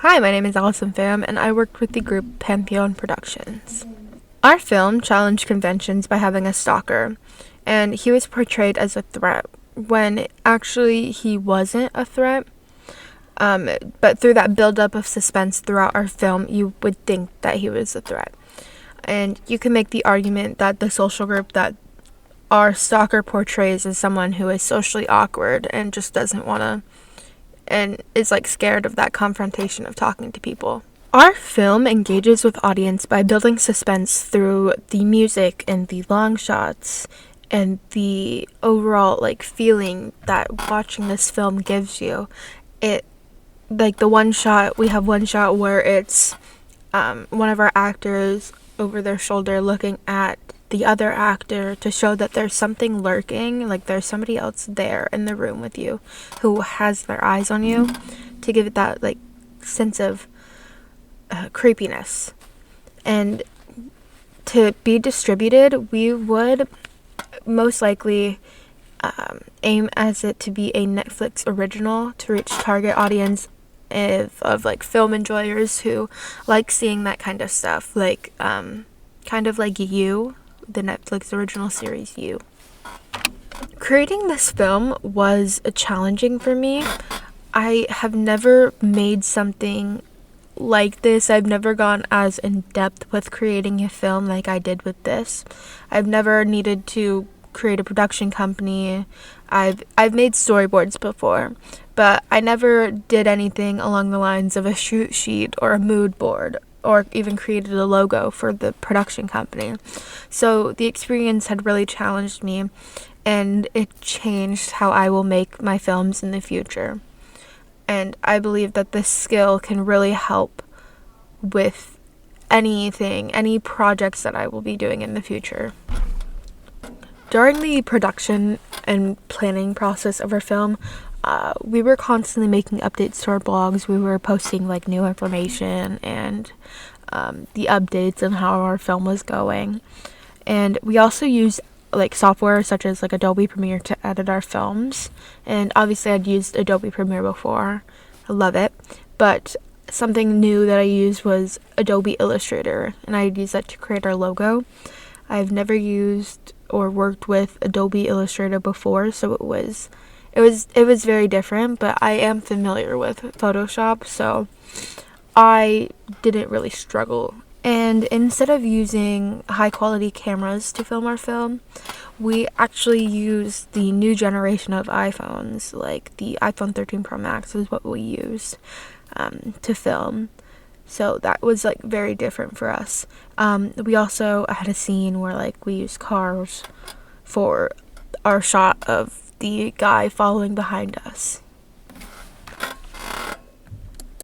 Hi, my name is Allison Pham, and I worked with the group Pantheon Productions. Our film challenged conventions by having a stalker, and he was portrayed as a threat when actually he wasn't a threat. But through that buildup of suspense throughout our film, you would think that he was a threat. And you can make the argument that the social group that our stalker portrays is someone who is socially awkward and just doesn't want to and is scared of that confrontation of talking to people. Our film engages with audience by building suspense through the music and the long shots and the overall feeling that watching this film gives you. It the one shot we have one shot where it's one of our actors over their shoulder looking at the other actor to show that there's something lurking, there's somebody else there in the room with you who has their eyes on you, to give it that sense of creepiness. And to be distributed, we would most likely aim as it to be a Netflix original to reach target audience of film enjoyers who like seeing that kind of stuff, kind of like You, the Netflix original series You. Creating this film was challenging for me. I have never made something like this. I've never gone as in depth with creating a film like I did with this. I've never needed to create a production company. I've made storyboards before, but I never did anything along the lines of a shoot sheet or a mood board, or even created a logo for the production company. So the experience had really challenged me, and it changed how I will make my films in the future. And I believe that this skill can really help with any projects that I will be doing in the future. During the production and planning process of our film, we were constantly making updates to our blogs. We were posting new information and the updates and how our film was going. And we also used software such as Adobe Premiere to edit our films. And obviously I'd used Adobe Premiere before. I love it. But something new that I used was Adobe Illustrator, and I'd use that to create our logo. I've never used or worked with Adobe Illustrator before, so it was very different, but I am familiar with Photoshop, so I didn't really struggle. And instead of using high quality cameras to film our film, we actually used the new generation of iPhones, the iPhone 13 Pro Max is what we used to film. So that was very different for us. We also had a scene where we used cars for our shot of the guy following behind us.